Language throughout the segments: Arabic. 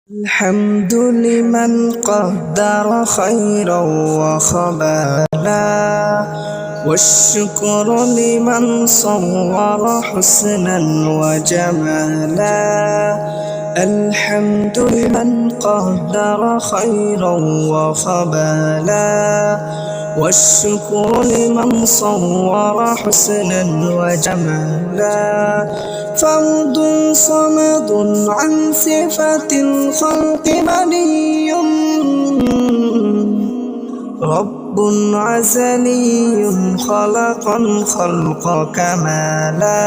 الحمد لمن قدر خيرا وخبالا، والشكر لمن صور حسنا وجمالا. الحمد لمن قدر خيرا وخبالا، والشكر لمن صور حسنا وجمالا. فرد صمد عن صفة الخلق مني، رب عزلي خلق الخلق كمالا.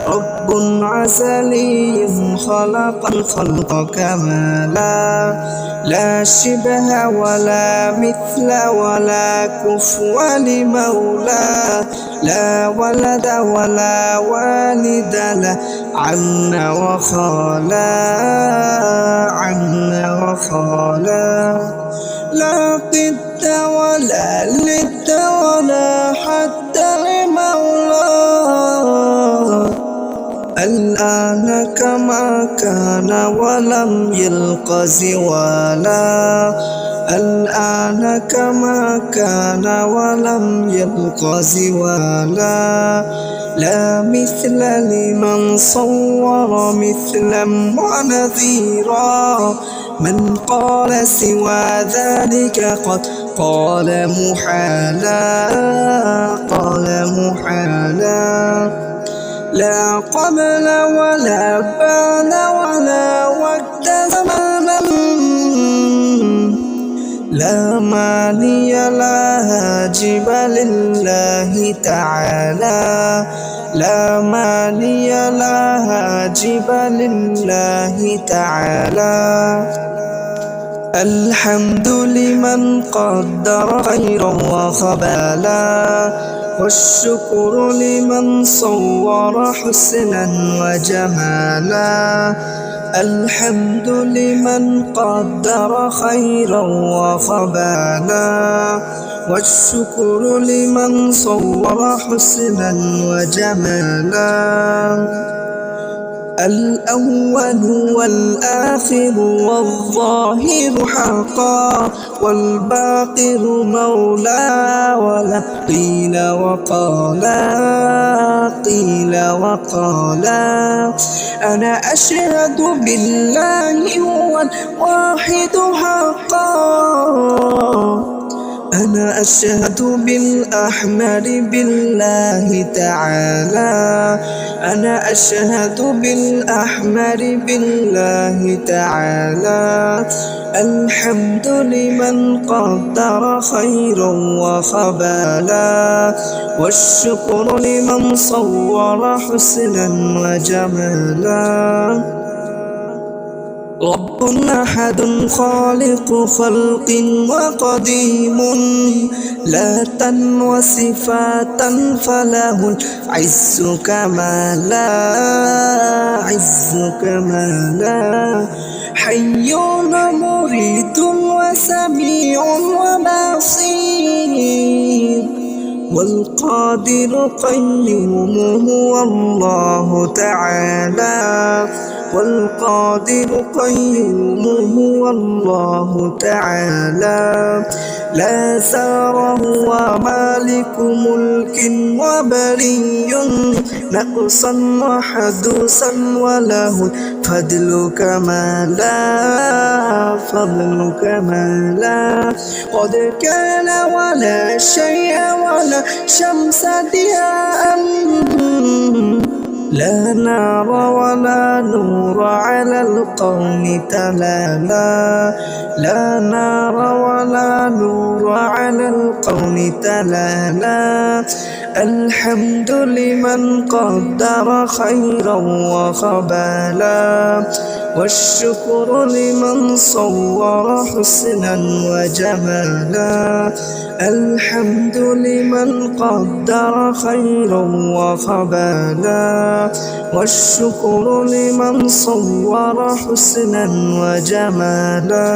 رب عزلي خلق الخلق كمالا، لا شبه ولا مثل ولا كفو لمولاه. لا ولد ولا والد له، عنا وخالا عنا وخالا. لا قد ولا لد ولا حد لمولاه. الآن كما كان ولم يلق زوالا. الآن كما كان ولم يلق زوالا. لا مثل لمن صور مثلا ونذيرا. من قال سوى ذلك قد قال محالا. قال محالا. لا قبل ولا بعد ولا وقت زمانا. لا ماني لا هاجب لله تعالى. لا ماني لا هاجب لله تعالى. الحمد لمن قدر خيرا وخبالا، والشكر لمن صور حسنا وجمالا. الحمد لمن قدر خيرا وخبالا، والشكر لمن صور حسنا وجمالا. الأول والآخر والظاهر حقا، والباطن مولى. ولا قيل وقالا قيل وقالا. أنا أشهد بالله هو الواحد حقا. أنا أشهد بالأحمر بالله تعالى. أنا أشهد بالأحمر بالله تعالى. الحمد لمن قدر خيرا وخبالا، والشكر لمن صور حسنا وجمالا. رب أحد خالق خلق وقديم، ذاتا وصفاتا فله العز كمالا. عز كمالا. حي مريد وسميع وبصير، والقادر قيوم هو الله تعالى. والقادر قيوم هو الله تعالى. لا زار هو مالك ملك وبري، نقصا وحدوثا وله الفضل كمالا. فضل كمالا. قد كان ولا شيء ولا شمس ضياء، لا نار ولا نور على القوم تلالا. لا نار ولا نور على القوم تلالا. الحمد لمن قدر خيرا وخبالا، والشكر لمن صور حسنا وجمالا. الحمد لمن قدر خيرا وخبالا، والشكر لمن صور حسنا وجمالا.